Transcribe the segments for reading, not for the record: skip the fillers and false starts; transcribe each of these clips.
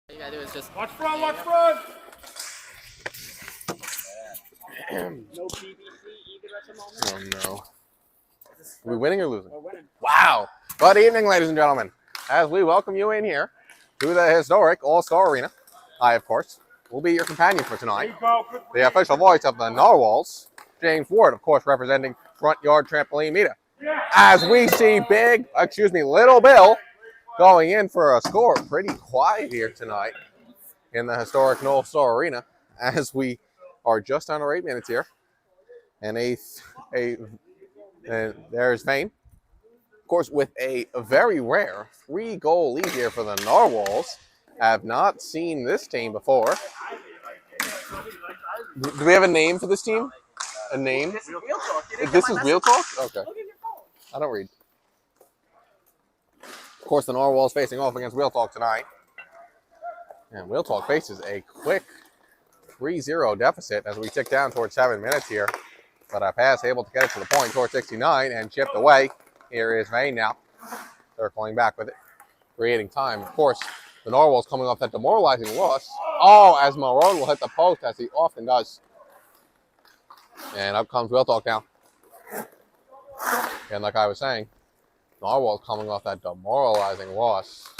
You gotta do is just Watch front, watch front! no BBC either at the moment. Oh no. Are we winning or losing? We're winning. Wow. Good evening, ladies and gentlemen. As we welcome you in here to the historic All-Star Arena, I, of course, will be your companion for tonight. The official voice of the Narwhals, James Ward, of course, representing Front Yard Trampoline Media. As we see Little Bill going in for a score. Pretty quiet here tonight in the historic All-Star Arena as we are just under 8 minutes here. And there's Vane. Of course, with a very rare 3-goal lead here for the Narwhals. Have not seen this team before. Do we have a name for this team? A name? This is Real Talk. This is Real Talk? Okay. I don't read. Of course, the Narwhals facing off against Real Talk tonight. And Real Talk faces a quick 3-0 deficit as we tick down towards 7 minutes here. But a pass able to get it to the point towards 69 and chipped away. Here is Vane now. Circling back with it. Creating time. Of course, the Narwhals coming off that demoralizing loss. Oh, as Marone will hit the post as he often does. And up comes Real Talk now. And like I was saying, Narwhals coming off that demoralizing loss.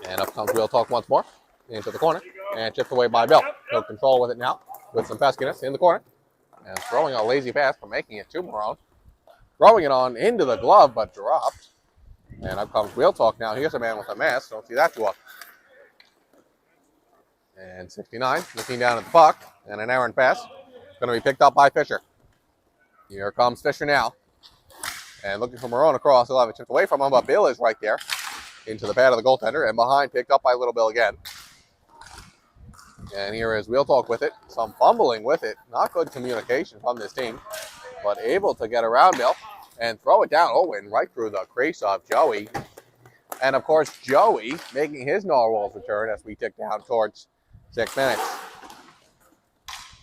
And up comes Real Talk once more. Into the corner. And chipped away by Bill. No control with it now. With some peskiness in the corner. And throwing a lazy pass for making it to Marone. Throwing it on into the glove, but dropped. And up comes Real Talk now. Here's a man with a mask. Don't see that too often. And 69 looking down at the puck. And an errant pass. Going to be picked up by Fisher. Here comes Fisher now. And looking for Marone across. He'll have it chipped away from him, but Bill is right there. Into the pad of the goaltender. And behind, picked up by Little Bill again. And here is Real Talk with it. Some fumbling with it. Not good communication from this team. But able to get around Bill. And throw it down. Oh, and right through the crease of Joey. And, of course, Joey making his Narwhals return as we tick down towards 6 minutes.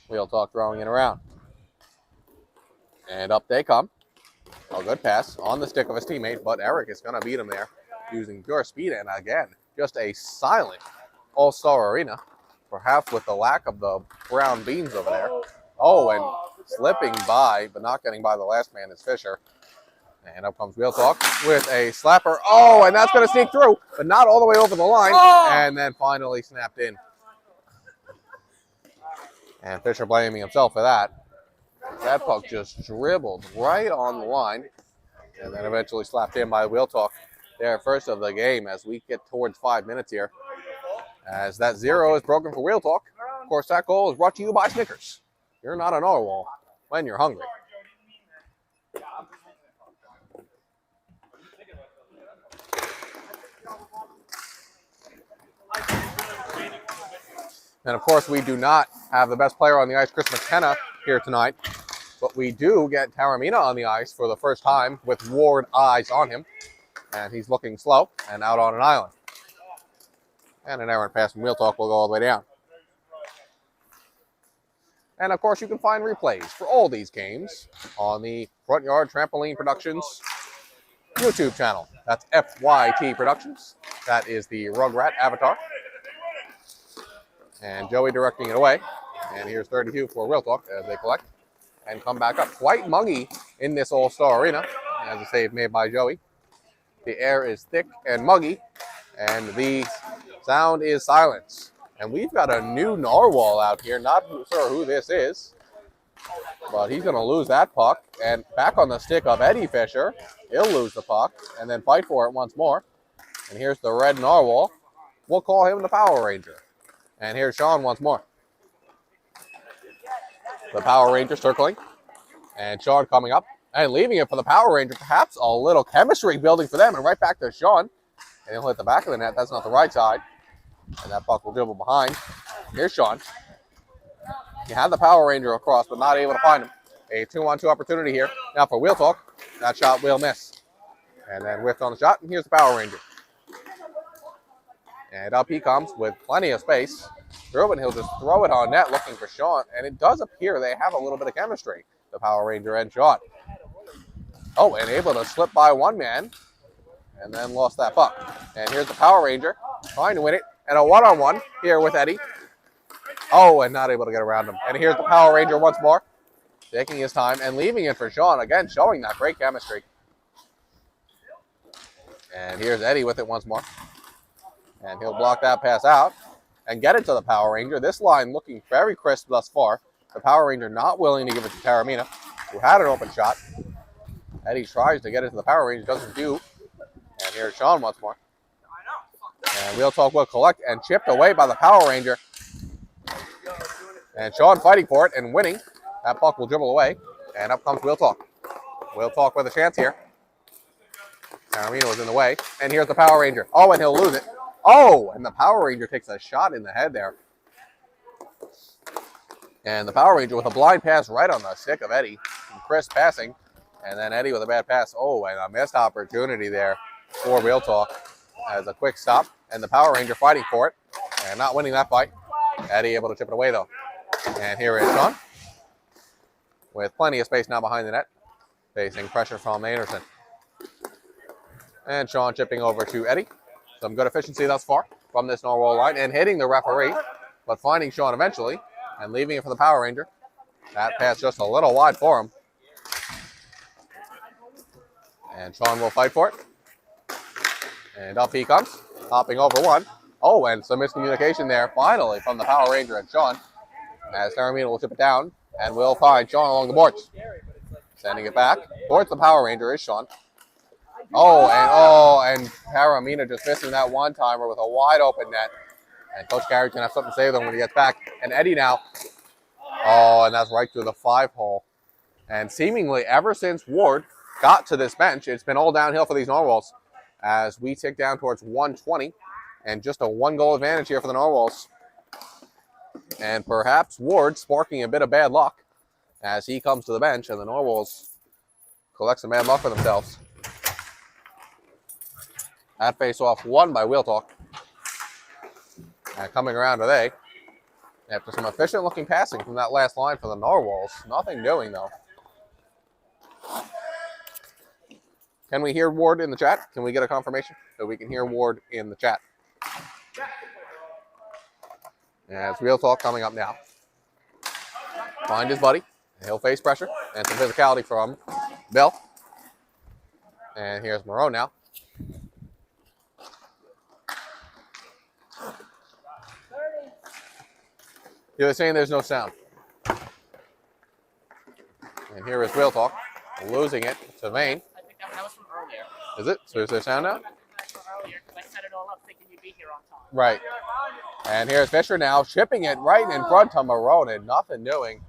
Real Talk throwing it around. And up they come. A good pass on the stick of his teammate, but Eric is going to beat him there using pure speed. And, again, just a silent All-Star Arena, perhaps with the lack of the brown beans over there. Oh, and slipping by, but not getting by the last man is Fisher. And up comes Real Talk with a slapper. Oh, and that's going to sneak through, but not all the way over the line. And then finally snapped in. And Fisher blaming himself for that. That puck just dribbled right on the line. And then eventually slapped in by Real Talk. There, first of the game as we get towards 5 minutes here. As that 0 is broken for Real Talk. Of course, that goal is brought to you by Snickers. You're not a narwhal when you're hungry. And, of course, we do not have the best player on the ice, Chris McKenna, here tonight. But we do get Taramina on the ice for the first time with Ward eyes on him. And he's looking slow and out on an island. And an errant pass from Real Talk will go all the way down. And, of course, you can find replays for all these games on the Front Yard Trampoline Productions YouTube channel. That's FYT Productions. That is the Rugrat avatar. And Joey directing it away. And here's 32 for Real Talk as they collect and come back up. Quite muggy in this All-Star Arena as a save made by Joey. The air is thick and muggy. And the sound is silence. And we've got a new Narwhal out here. Not sure who this is. But he's going to lose that puck. And back on the stick of Eddie Fisher. He'll lose the puck and then fight for it once more. And here's the red Narwhal. We'll call him the Power Ranger. And here's Sean once more. The Power Ranger circling. And Sean coming up and leaving it for the Power Ranger. Perhaps a little chemistry building for them. And right back to Sean. And he'll hit the back of the net. That's not the right side. And that puck will dribble behind. Here's Sean. He had the Power Ranger across, but not able to find him. A 2-on-2 opportunity here. Now for Real Talk. That shot will miss. And then whiffed on the shot. And here's the Power Ranger. And up he comes with plenty of space. Through it, he'll just throw it on net looking for Sean. And it does appear they have a little bit of chemistry, the Power Ranger and Sean. Oh, and able to slip by one man. and then lost that puck. And here's the Power Ranger trying to win it, and a one-on-one here with Eddie. Oh, and not able to get around him. And here's the Power Ranger once more, taking his time and leaving it for Sean, again showing that great chemistry. And here's Eddie with it once more. And he'll block that pass out and get it to the Power Ranger. This line looking very crisp thus far. The Power Ranger not willing to give it to Taramina, who had an open shot. Eddie tries to get it to the Power Ranger, doesn't do. And here's Sean once more. And Real Talk will collect and chipped away by the Power Ranger. And Sean fighting for it and winning. That puck will dribble away. And up comes Real Talk. Real Talk with a chance here. Taramina was in the way. And here's the Power Ranger. Oh, and he'll lose it. Oh, and the Power Ranger takes a shot in the head there. And the Power Ranger with a blind pass right on the stick of Eddie. Crisp passing. And then Eddie with a bad pass. Oh, and a missed opportunity there for Real Talk as a quick stop. And the Power Ranger fighting for it and not winning that fight. Eddie able to chip it away, though. And here is Sean with plenty of space now behind the net, facing pressure from Anderson. And Sean chipping over to Eddie. Some good efficiency thus far from this Narwhal line and hitting the referee, but finding Sean eventually and leaving it for the Power Ranger. That pass just a little wide for him. And Sean will fight for it. And up he comes, hopping over one. Oh, and some miscommunication there finally from the Power Ranger and Sean. As Taramina will chip it down and will find Sean along the boards. Sending it back towards the Power Ranger is Sean. And Taramina just missing that one-timer with a wide open net. And Coach Gary's going to have something to say to them when he gets back. And Eddie now. Oh, and that's right through the 5-hole. And seemingly ever since Ward got to this bench, it's been all downhill for these Narwhals as we tick down towards 120 and just a 1-goal advantage here for the Narwhals. And perhaps Ward sparking a bit of bad luck as he comes to the bench and the Narwhals collect some bad luck for themselves. That face-off won by Wheel Talk. And coming around today, after some efficient-looking passing from that last line for the Narwhals. Nothing doing, though. Can we hear Ward in the chat? Can we get a confirmation that we can hear Ward in the chat? Yeah, it's Real Talk coming up now. Find his buddy. He'll face pressure and some physicality from Bill. And here's Moreau now. You're saying there's no sound. And here is Real Talk, losing it to Vane. I think that was from earlier. Is it? So is there sound now? From earlier, because I set it all up thinking you'd be here on time. Right. And here's Fisher now, chipping it right in front of Marone. Nothing doing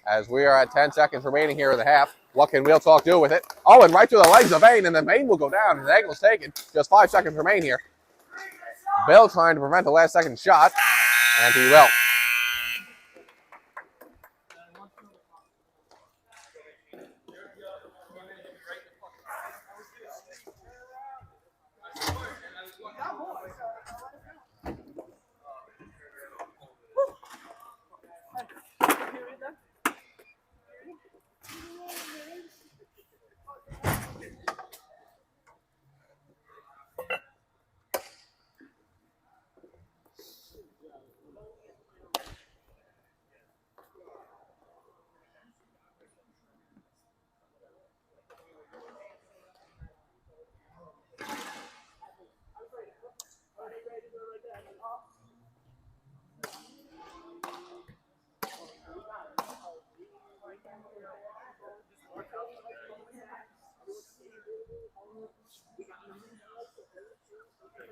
as we are at 10 seconds remaining here in the half. What can Real Talk do with it? Oh, and right through the legs of Vane, and then Vane will go down. His ankle's taken. Just 5 seconds remain here. Bill trying to prevent the last second shot, and he will.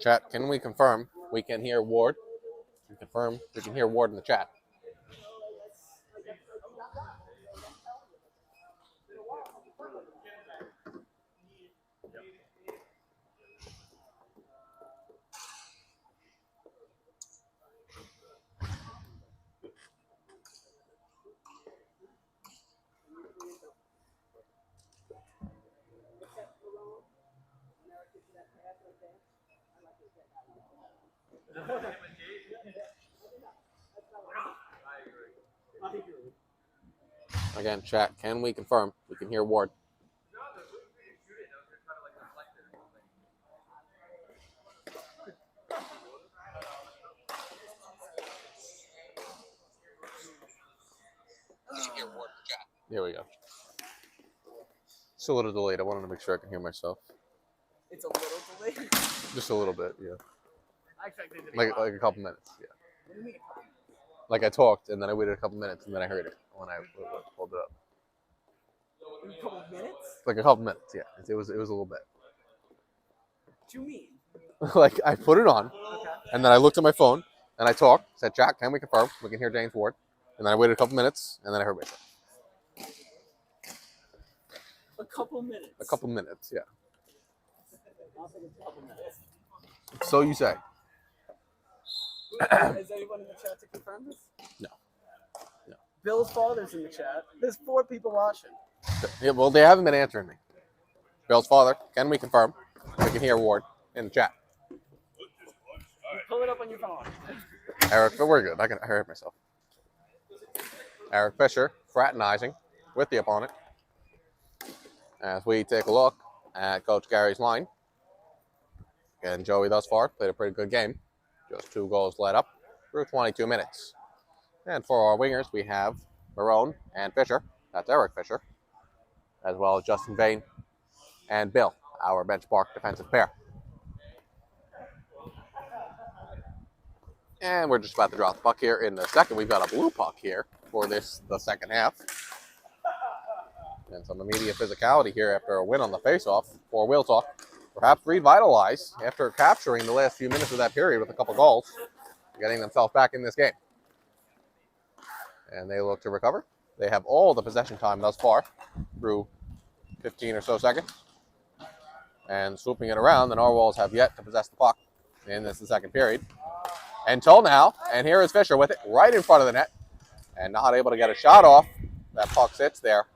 Chat, can we confirm we can hear Ward? We confirm we can hear Ward in the chat. Again, chat, can we confirm we can hear Ward? Here we go. Just a little delayed. I wanted to make sure I can hear myself. It's a little delayed. Just a little bit, yeah. I expected it to be Like loud. a couple minutes, yeah. What do you mean a couple minutes? Like I talked, and then I waited a couple minutes, and then I heard it when I pulled it up. A couple minutes? Like a couple minutes, yeah. It was a little bit. What do you mean? Like I put it on, Okay. and then I looked at my phone, and I talked. Said, "Jack, can we confirm? We can hear James Ward." And then I waited a couple minutes, and then I heard myself. A couple minutes. A couple minutes, yeah. I'll think it's a couple minutes. So you say. Is anyone in the chat to confirm this? No. No. Bill's father's in the chat. There's 4 people watching. Yeah, well, they haven't been answering me. Bill's father, can we confirm? We can hear Ward in the chat. Pull it up on your phone. Eric, but we're good. I heard myself. Eric Fisher fraternizing with the opponent. As we take a look at Coach Gary's line. And Joey thus far played a pretty good game. Just 2 goals led up through 22 minutes. And for our wingers, we have Marone and Fisher. That's Eric Fisher. As well as Justin Vane and Bill, our bench park defensive pair. And we're just about to drop the puck here in the second. We've got a blue puck here for the second half. And some immediate physicality here after a win on the faceoff for Wheel Talk. Perhaps revitalized after capturing the last few minutes of that period with a couple goals, getting themselves back in this game. And they look to recover. They have all the possession time thus far through 15 or so seconds. And swooping it around, the Narwhals have yet to possess the puck in this the second period. Until now, and here is Fisher with it right in front of the net and not able to get a shot off. That puck sits there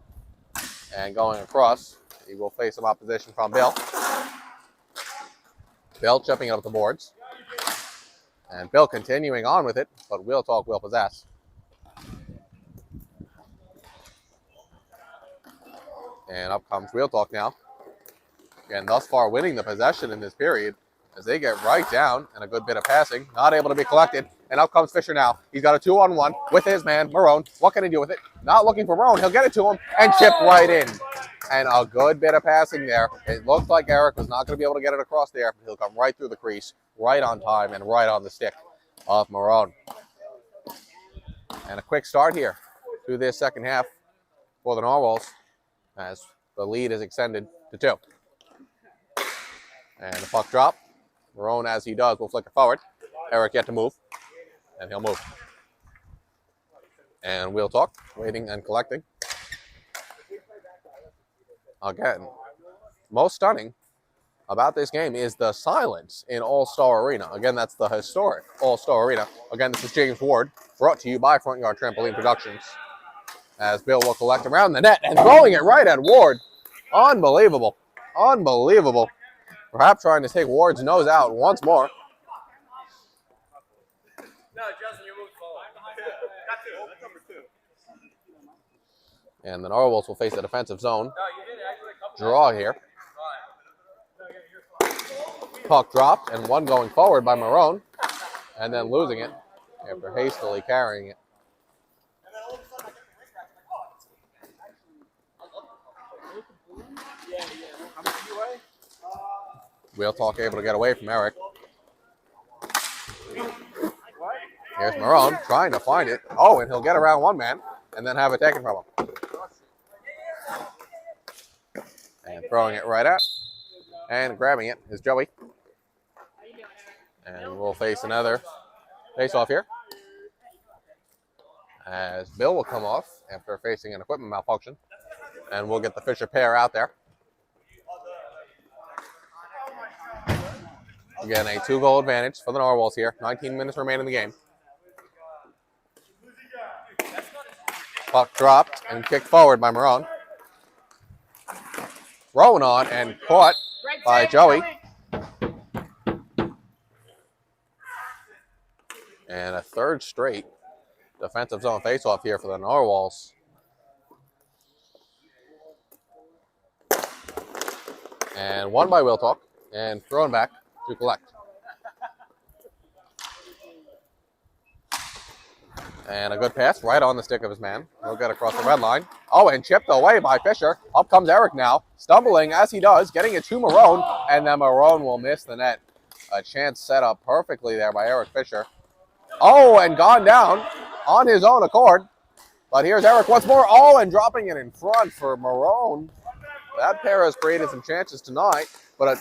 and going across. He will face some opposition from Bill. Bill chipping it up the boards. And Bill continuing on with it, but Wheel Talk will possess. And up comes Wheel Talk now. Again, thus far winning the possession in this period as they get right down and a good bit of passing. Not able to be collected. And up comes Fisher now. He's got a 2-on-1 with his man, Marone. What can he do with it? Not looking for Marone. He'll get it to him and chip right in. And a good bit of passing there. It looked like Eric was not going to be able to get it across there. He'll come right through the crease, right on time, and right on the stick of Marone. And a quick start here through this second half for the Narwhals as the lead is extended to 2. And the puck drop. Marone, as he does, will flick it forward. Eric yet to move, and he'll move. And Wheel Talk, waiting and collecting. Again, most stunning about this game is the silence in All-Star Arena. Again, that's the historic All-Star Arena. Again, this is James Ward, brought to you by Front Yard Trampoline Productions. As Bill will collect around the net and throwing it right at Ward. Unbelievable. Unbelievable. Perhaps trying to take Ward's nose out once more. No, Justin, you moved forward. That's number 2. And the Narwhals will face a defensive zone draw here. Puck dropped and one going forward by Marone and then losing it after hastily carrying it. Wheel Talk able to get away from Eric. Here's Marone trying to find it. Oh, and he'll get around one man and then have it taken from him. And throwing it right out. And grabbing it is Joey. And we'll face another face-off here. As Bill will come off after facing an equipment malfunction. And we'll get the Fisher pair out there. Again, a 2-goal advantage for the Narwhals here. 19 minutes remain in the game. Puck dropped and kicked forward by Marone. Thrown on and caught by Joey. And a third straight defensive zone faceoff here for the Narwhals. And won by Wheel Talk and thrown back to collect. And a good pass right on the stick of his man. He'll get across the red line. Oh, and chipped away by Fisher. Up comes Eric now, stumbling as he does, getting it to Marone, and then Marone will miss the net. A chance set up perfectly there by Eric Fisher. Oh, and gone down on his own accord. But here's Eric once more. Oh, and dropping it in front for Marone. That pair has created some chances tonight, but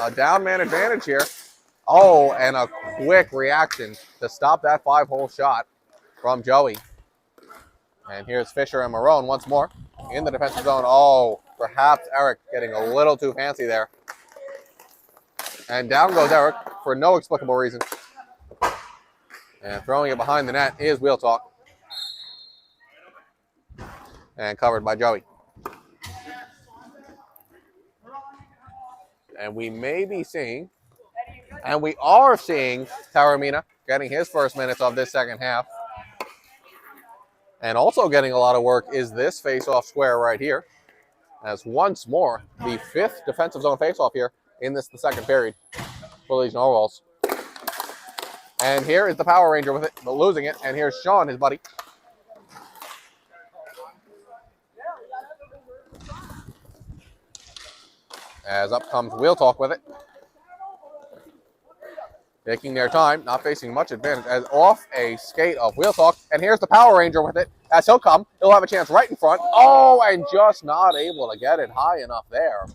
a down man advantage here. Oh, and a quick reaction to stop that 5-hole shot from Joey. And here's Fisher and Marone once more in the defensive zone. Oh, perhaps Eric getting a little too fancy there. And down goes Eric for no explicable reason. And throwing it behind the net is Wheel Talk. And covered by Joey. And we may be seeing, and we are seeing, Taormina getting his first minutes of this second half. And also getting a lot of work is this face-off square right here. As once more, the 5th defensive zone face-off here in the second period for these Narwhals. And here is the Power Ranger with it, but losing it. And here's Sean, his buddy. As up comes Wheel Talk with it. Taking their time, not facing much advantage, as off a skate of Wheel Talk. And here's the Power Ranger with it. As he'll come, he'll have a chance right in front. Oh, and just not able to get it high enough there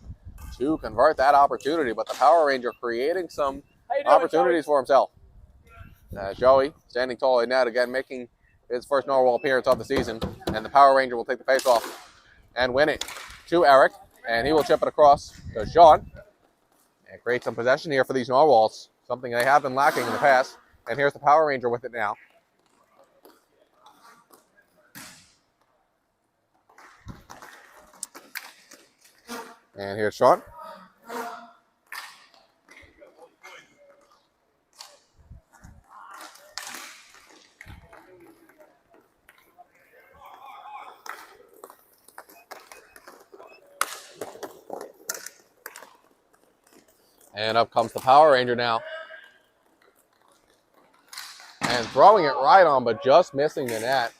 to convert that opportunity. But the Power Ranger creating some opportunities for himself. Joey standing tall in net again, making his first Narwhal appearance of the season. And the Power Ranger will take the face off and win it to Eric. And he will chip it across to Sean. And create some possession here for these Narwhals. Something they have been lacking in the past. And here's the Power Ranger with it now. And here's Sean. And up comes the Power Ranger now. And throwing it right on, but just missing the net.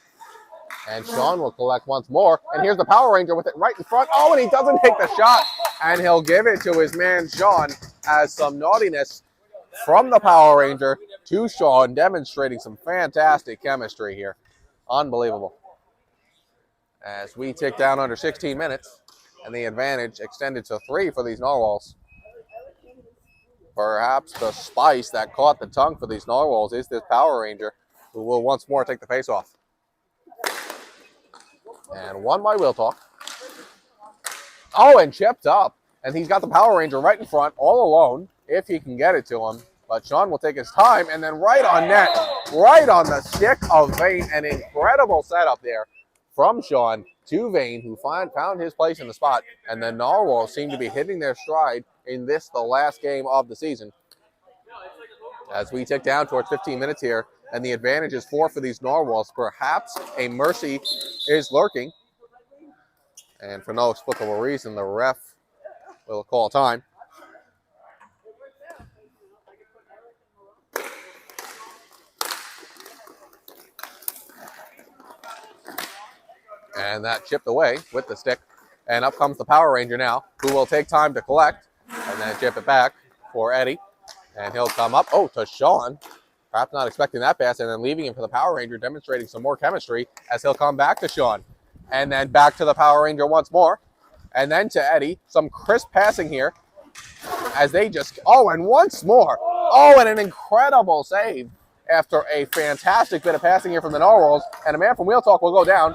And Sean will collect once more. And here's the Power Ranger with it right in front. Oh, and he doesn't take the shot. And he'll give it to his man, Sean, as some naughtiness from the Power Ranger to Sean, demonstrating some fantastic chemistry here. Unbelievable. As we tick down under 16 minutes, and the advantage extended to 3 for these Narwhals. Perhaps the spice that caught the tongue for these Narwhals is this Power Ranger, who will once more take the face-off. And won by Wheel Talk. Oh, and chipped up. And he's got the Power Ranger right in front, all alone, if he can get it to him. But Sean will take his time, and then right on net, right on the stick of Vane. An incredible setup there from Sean to Vane, who found his place in the spot. And the Narwhals seem to be hitting their stride in this, the last game of the season. As we tick down towards 15 minutes here, and the advantage is 4 for these Narwhals. Perhaps a mercy is lurking. And for no explicable reason, the ref will call time. And that chipped away with the stick. And up comes the Power Ranger now, who will take time to collect and then chip it back for Eddie. And he'll come up, to Sean. Perhaps not expecting that pass, and then leaving him for the Power Ranger, demonstrating some more chemistry as he'll come back to Sean. And then back to the Power Ranger once more. And then to Eddie. Some crisp passing here as they just, and once more. And an incredible save after a fantastic bit of passing here from the Narwhals. And a man from Wheel Talk will go down.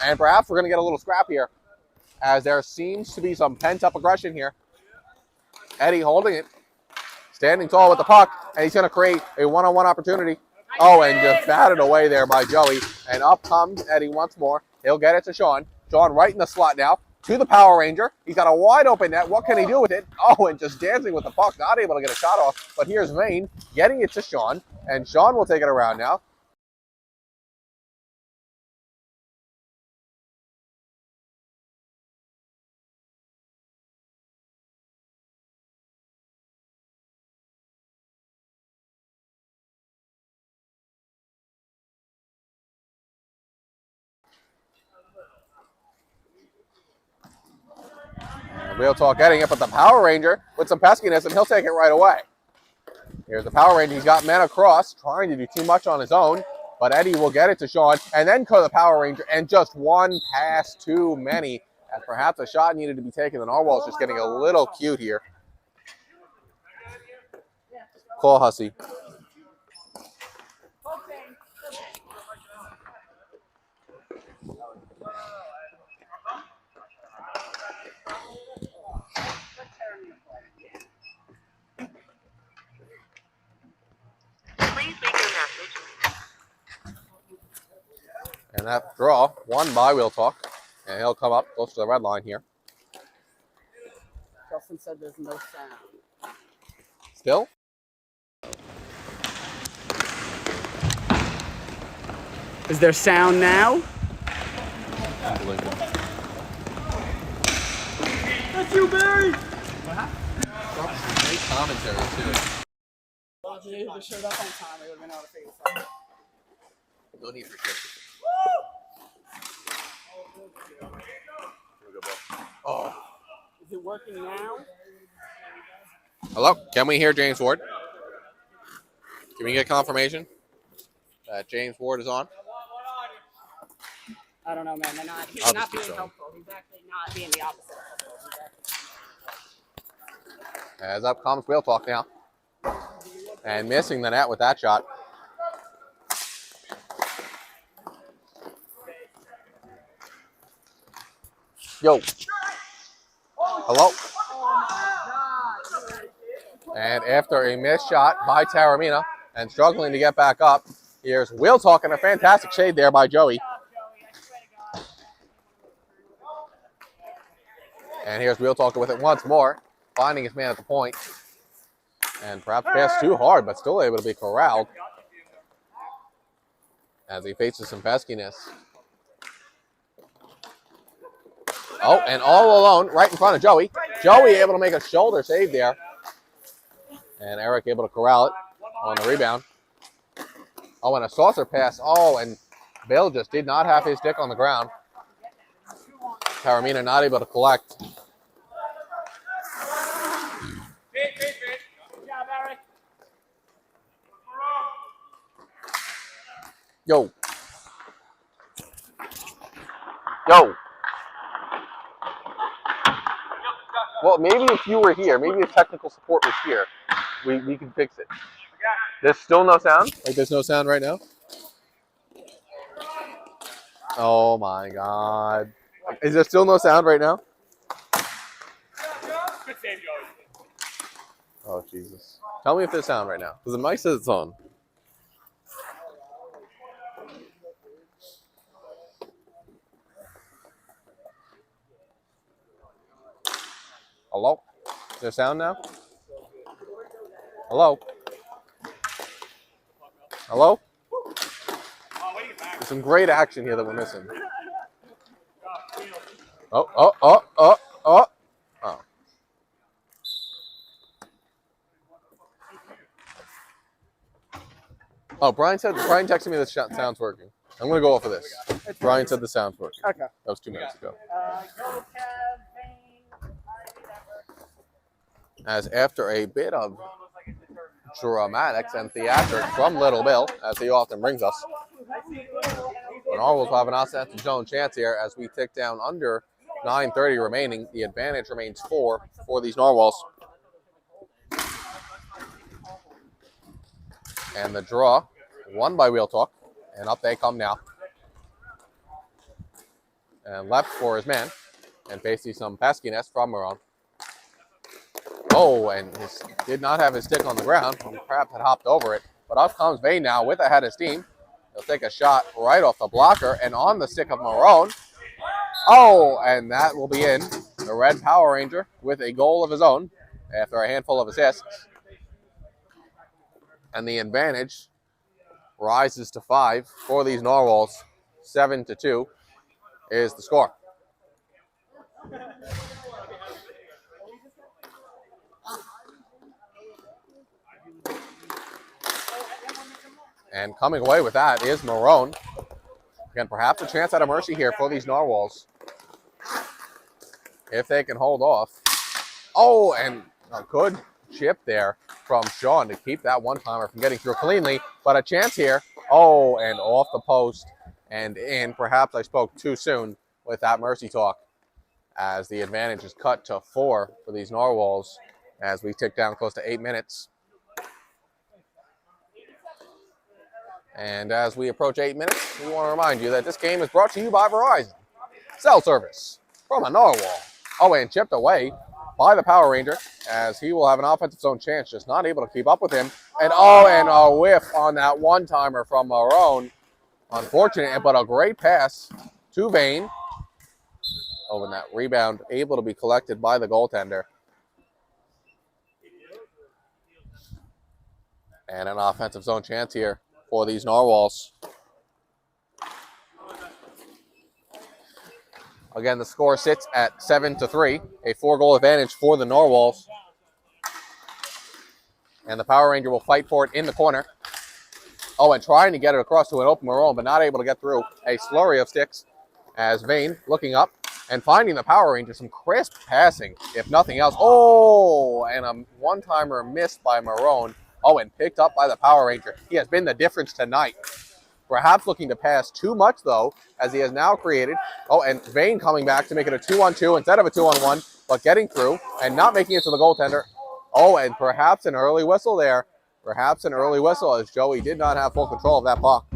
And perhaps we're going to get a little scrap here as there seems to be some pent-up aggression here. Eddie holding it, standing tall with the puck, and he's going to create a one-on-one opportunity. And just batted away there by Joey. And up comes Eddie once more. He'll get it to Sean. Sean right in the slot now to the Power Ranger. He's got a wide open net. What can he do with it? And just dancing with the puck, not able to get a shot off. But here's Vane getting it to Sean, and Sean will take it around now. Real Talk getting it, but the Power Ranger with some peskiness, and he'll take it right away. Here's the Power Ranger. He's got men across, trying to do too much on his own, but Eddie will get it to Sean, and then go to the Power Ranger, and just one pass too many, as perhaps a shot needed to be taken. The Narwhals just getting a little cute here. Call Hussey. Please leave your message. And that draw won by Real Talk, and he'll come up close to the red line here. Justin said there's no sound. Still? Is there sound now? Unbelievable. That's you, Barry! Great commentary, too. Well, if they showed up on time, they would have been able to figure this out. No need for shit. Oh. Is it working now? Hello? Can we hear James Ward? Can we get confirmation that James Ward is on? I don't know, man. He's I'll not just being keep helpful. He's actually not being the opposite of helpful. As up comes Real Talk now. And missing the net with that shot. Yo. Hello? And after a missed shot by Taramina and struggling to get back up, here's Real Talk and a fantastic shade there by Joey. And here's Real Talk with it once more, finding his man at the point. And perhaps passed too hard, but still able to be corralled as he faces some peskiness. Oh, and all alone, right in front of Joey. Joey able to make a shoulder save there. And Eric able to corral it on the rebound. Oh, and a saucer pass. Oh, and Bill just did not have his stick on the ground. Taramina not able to collect. Yo. Yo. Well, maybe if you were here, maybe if technical support was here, we could fix it. There's still no sound? Like there's no sound right now? Oh my God. Is there still no sound right now? Oh, Jesus. Tell me if there's sound right now. Because the mic says it's on. Hello? Is there sound now? Hello? Hello? There's some great action here that we're missing. Oh. Oh, Brian texted me that sound's working. I'm going to go off of this. Brian said the sound's working. Okay. That was 2 minutes ago. Go, Kev, As after a bit of dramatics and theatrics from Little Bill, as he often brings us, the Narwhals have an offensive zone chance here as we tick down under 9:30 remaining. The advantage remains 4 for these Narwhals. And the draw won by Real Talk, and up they come now. And left for his man, and facing some peskiness from Marone. Oh, and did not have his stick on the ground. Perhaps had hopped over it. But up comes Vane now with a head of steam. He'll take a shot right off the blocker and on the stick of Marone. Oh, and that will be in. The Red Power Ranger with a goal of his own after a handful of assists. And the advantage rises to 5 for these Narwhals. 7-2 is the score. And coming away with that is Marone. Again, perhaps a chance at a mercy here for these Narwhals. If they can hold off Oh, and a good chip there from Sean to keep that one-timer from getting through cleanly. But a chance here. Oh, and off the post and in. Perhaps I spoke too soon with that mercy talk, as the advantage is cut to 4 for these Narwhals as we tick down close to 8 minutes. And as we approach 8 minutes, we want to remind you that this game is brought to you by Verizon. Cell service from a Narwhal. Oh, and chipped away by the Power Ranger, as he will have an offensive zone chance, just not able to keep up with him. And oh, and a whiff on that one-timer from Marone. Unfortunate, but a great pass to Vane. Oh, and that rebound able to be collected by the goaltender. And an offensive zone chance here for these Narwhals. Again, the score sits at 7-3, a 4-goal advantage for the Narwhals. And the Power Ranger will fight for it in the corner. Oh, and trying to get it across to an open Marone, but not able to get through. A slurry of sticks as Vane looking up and finding the Power Ranger. Some crisp passing, if nothing else. Oh, and a one-timer missed by Marone. Oh, and picked up by the Power Ranger. He has been the difference tonight. Perhaps looking to pass too much, though, as he has now created. Oh, and Vane coming back to make it a 2-on-2 instead of a 2-on-1, but getting through and not making it to the goaltender. Oh, and perhaps an early whistle there. Perhaps an early whistle, as Joey did not have full control of that puck.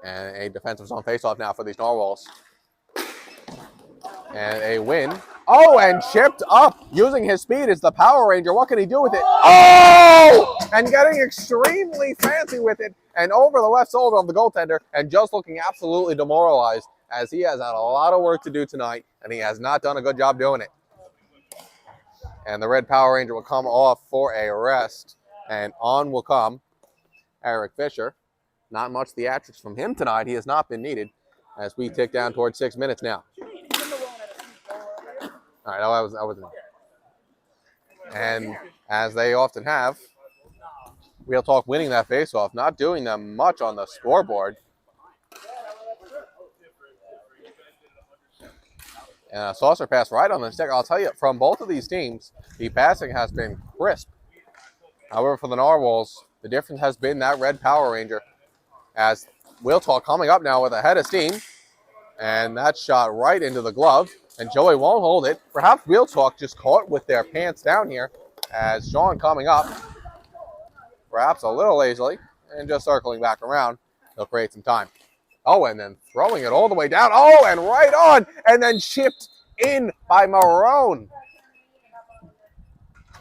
And a defensive zone faceoff now for these Narwhals. And a win. Oh, and chipped up using his speed is the Power Ranger. What can he do with it? Oh! And getting extremely fancy with it and over the left shoulder of the goaltender and just looking absolutely demoralized, as he has had a lot of work to do tonight and he has not done a good job doing it. And the Red Power Ranger will come off for a rest, and on will come Eric Fisher. Not much theatrics from him tonight. He has not been needed as we tick down towards 6 minutes now. All right, I wasn't. And as they often have, Real Talk winning that faceoff, not doing them much on the scoreboard. And a saucer pass right on the stick. I'll tell you, from both of these teams, the passing has been crisp. However, for the Narwhals, the difference has been that Red Power Ranger, as Real Talk coming up now with a head of steam. And that shot right into the glove. And Joey won't hold it. Perhaps Real Talk just caught with their pants down here, as Sean coming up, perhaps a little lazily, and just circling back around. He'll create some time. Oh, and then throwing it all the way down. Oh, and right on. And then chipped in by Marone.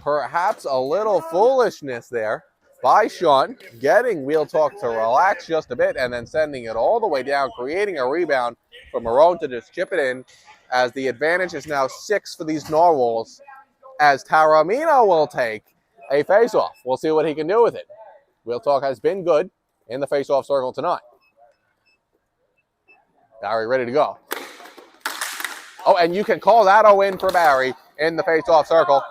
Perhaps a little foolishness there by Sean, getting Real Talk to relax just a bit and then sending it all the way down, creating a rebound for Marone to just chip it in, as the advantage is now 6 for these Narwhals, as Taramino will take a faceoff. We'll see what he can do with it. Real Talk has been good in the faceoff circle tonight. Barry ready to go. Oh, and you can call that a win for Barry in the faceoff circle.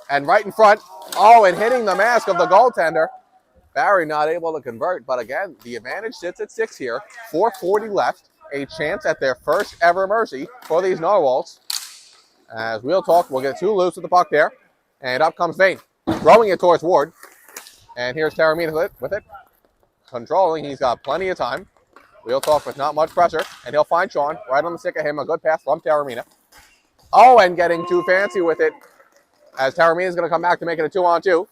And right in front, oh, and hitting the mask of the goaltender. Barry not able to convert, but again, the advantage sits at 6 here. 4:40 left. A chance at their first ever mercy for these Narwhals. As Real Talk will get too loose with the puck there. And up comes Vane, throwing it towards Ward. And here's Taramina with it. Controlling, he's got plenty of time. Real Talk with not much pressure. And he'll find Sean right on the stick of him. A good pass from Taramina. Oh, and getting too fancy with it, as Taramina is going to come back to make it a 2-on-2.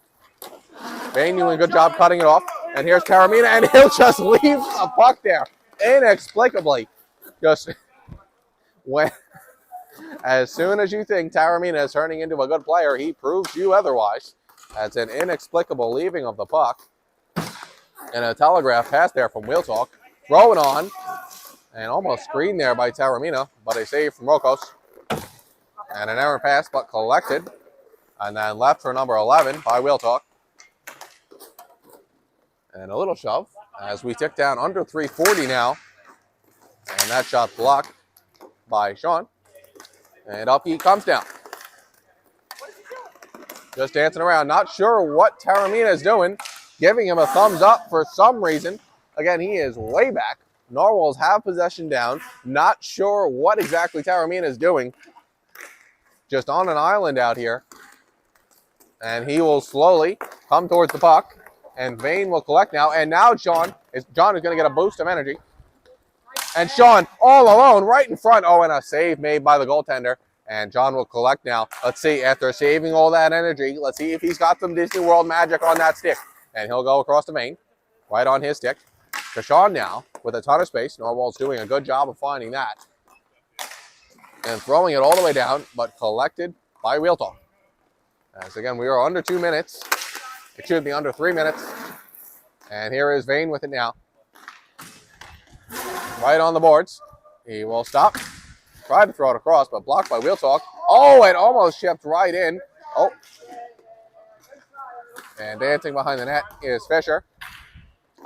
Vane doing a good job cutting it off. And here's Taramina, and he'll just leave a puck there. Inexplicably. Just when, as soon as you think Taramina is turning into a good player, he proves you otherwise. That's an inexplicable leaving of the puck. And a telegraph pass there from Real Talk. Throw it on. And almost screened there by Taramina, but a save from Rokos. And an errant pass, but collected. And then left for number 11 by Real Talk. And a little shove as we tick down under 3:40 now. And that shot blocked by Sean. And up he comes down. Just dancing around. Not sure what Taramina is doing. Giving him a thumbs up for some reason. Again, he is way back. Narwhals have possession down. Not sure what exactly Taormina is doing. Just on an island out here. And he will slowly come towards the puck. And Vane will collect now. And now John is going to get a boost of energy. And Sean all alone right in front. Oh, and a save made by the goaltender. And John will collect now. Let's see, after saving all that energy, let's see if he's got some Disney World magic on that stick. And he'll go across the Vane, right on his stick. To Sean now, with a ton of space. Narwhal's doing a good job of finding that. And throwing it all the way down, but collected by Wheel Talk. As again, we are under 2 minutes. It should be under 3 minutes. And here is Vane with it now. Right on the boards. He will stop. Tried to throw it across, but blocked by Wheel Talk. Oh, it almost shipped right in. Oh. And dancing behind the net is Fisher.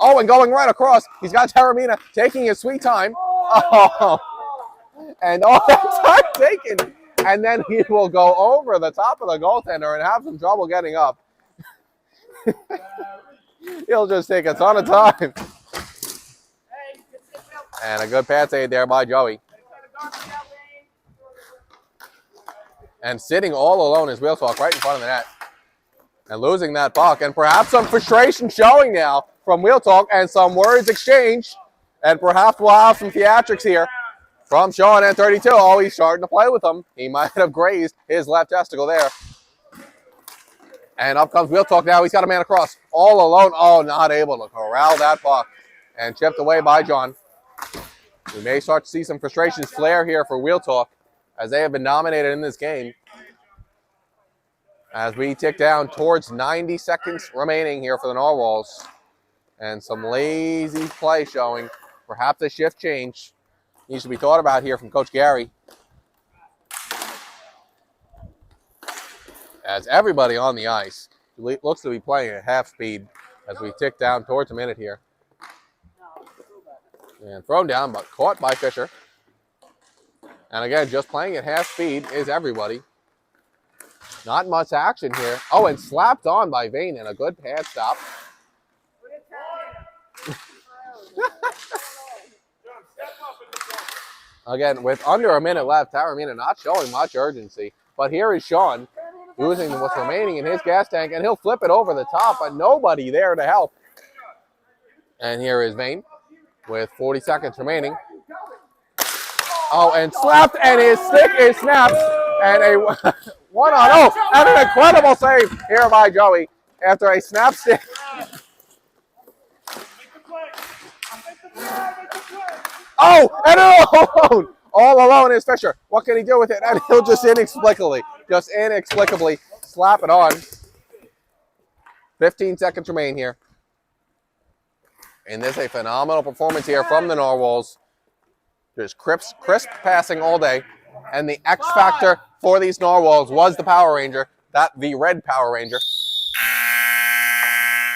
Oh, and going right across. He's got Taormina taking his sweet time. Oh. And all that time taken. And then he will go over the top of the goaltender and have some trouble getting up. He'll just take a ton of time. And a good pass aid there by Joey. And sitting all alone is Wheel Talk right in front of the net. And losing that puck. And perhaps some frustration showing now from Wheel Talk. And some words exchanged. And perhaps we'll have some theatrics here from Sean at 32. Oh, he's starting to play with him. He might have grazed his left testicle there. And up comes Wheel Talk now. He's got a man across. All alone. Oh, not able to corral that puck. And chipped away by John. We may start to see some frustrations flare here for Wheel Talk as they have been dominated in this game. As we tick down towards 90 seconds remaining here for the Narwhals. And some lazy play showing. Perhaps a shift change needs to be thought about here from Coach Gary. As everybody on the ice looks to be playing at half speed as we tick down towards a minute here. And thrown down, but caught by Fisher. And again, just playing at half speed is everybody. Not much action here. Oh, and slapped on by Vane and a good pad stop. Again, with under a minute left, Taormina not showing much urgency. But here is Sean using what's remaining in his gas tank, and he'll flip it over the top, but nobody there to help. And here is Vane with 40 seconds remaining. Oh, and slapped, and his stick is snapped. And a 1-on-0, and an incredible save here by Joey after a snap stick. Oh, and all alone is Fisher. What can he do with it? And he'll just inexplicably slap it on. 15 seconds remain here. And this is a phenomenal performance here from the Narwhals. Just crisp passing all day. And the X factor for these Narwhals was the Power Ranger, the red Power Ranger.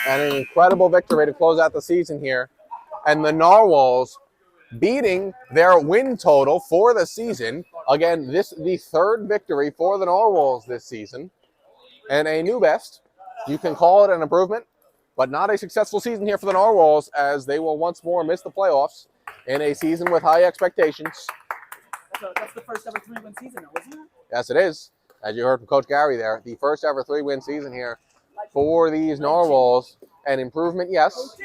And an incredible victory to close out the season here. And the Narwhals beating their win total for the season. Again, this the third victory for the Narwhals this season. And a new best. You can call it an improvement, but not a successful season here for the Narwhals as they will once more miss the playoffs in a season with high expectations. That's the first ever 3-win season, though, isn't it? Yes, it is. As you heard from Coach Gary there, the first ever 3-win season here for these Narwhals. An improvement, yes,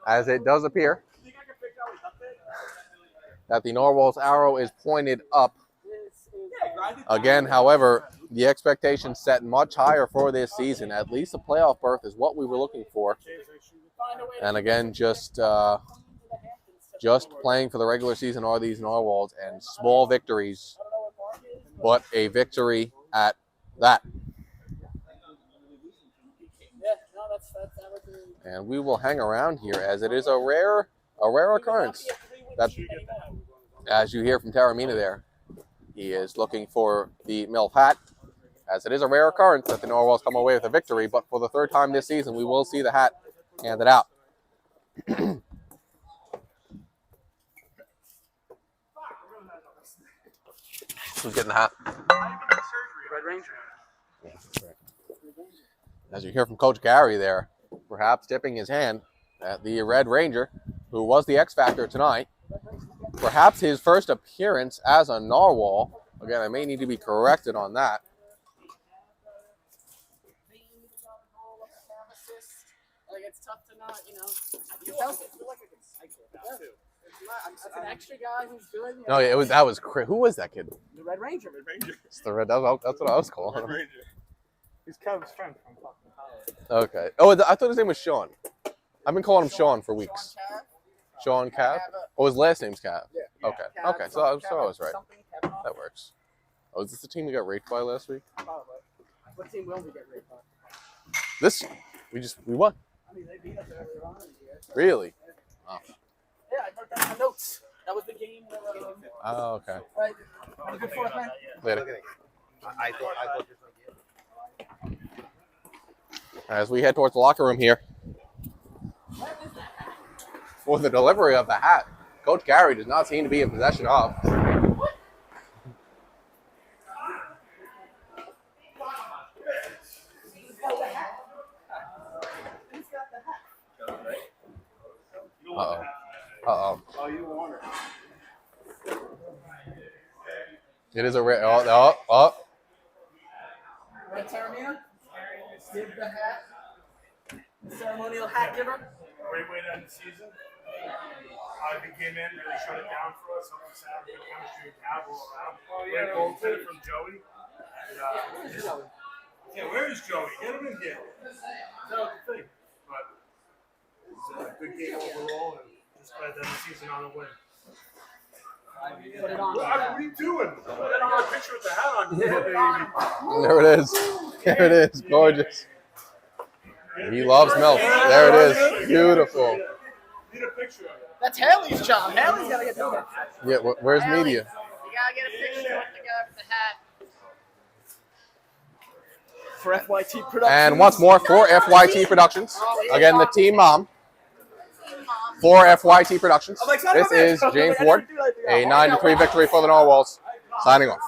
as it does appear that the Narwhals arrow is pointed up. Again, however, the expectations set much higher for this season. At least a playoff berth is what we were looking for. And again, just playing for the regular season are these Narwhals, and small victories, but a victory at that. And we will hang around here as it is a rare occurrence that, as you hear from Taormina there, he is looking for the MILF hat, as it is a rare occurrence that the Narwhals come away with a victory, but for the third time this season, we will see the hat handed out. Who's getting the hat? Red Ranger. Yeah, that's right. As you hear from Coach Gary there, perhaps tipping his hand at the Red Ranger. who was the X Factor tonight. Perhaps his first appearance as a Narwhal. Again, I may need to be corrected on that. Like, it's tough to not, you know. I feel like I can cycle that too. That's an extra guy who's good. No, yeah, that was who was that kid? The Red Ranger. It's the Red. That's what I was calling him. Red Ranger. He's Kevin's friend from fucking college. Okay. Oh, I thought his name was Sean. I've been calling him Sean for weeks. Sean Cav? Oh, his last name's Cav. Yeah. Okay. Okay. So I was right. That works. Oh, is this the team we got raped by last week? What team will we get raped by? This we won. I mean, they beat us earlier on in the year. So Really? Oh. Yeah, I wrote down my notes. That was the game. Oh, okay. Right. Have a good fourth, man. Later. I thought this one. As we head towards the locker room here for the delivery of the hat, Coach Gary does not seem to be in possession of. Uh-oh. Uh-oh. Oh, you want it. It is a oh. Red Taramina, give the hat. The ceremonial hat giver. Great way to end the season. He came in, really shut it down for us. Helped us out. Good chemistry with Cav all around. Great goaltender from Joey. And, yeah, where is Joey? Get him in here. That's the thing. But it's a good game overall, and just glad to end the season on a win. Put it on. What are you doing? Put it on a picture with the hat on. Yeah, baby. There it is. There it is. Gorgeous. He loves milk. There it is. Beautiful. Need a picture of it. That's Haley's job. Haley's got to get the hat. Yeah, where's media? You got to get a picture with the guy with the hat. For FYT Productions. And once more for FYT Productions. Again, the team mom for FYT Productions. This is James Ward. A 9-3 victory for the Narwhals. Signing off.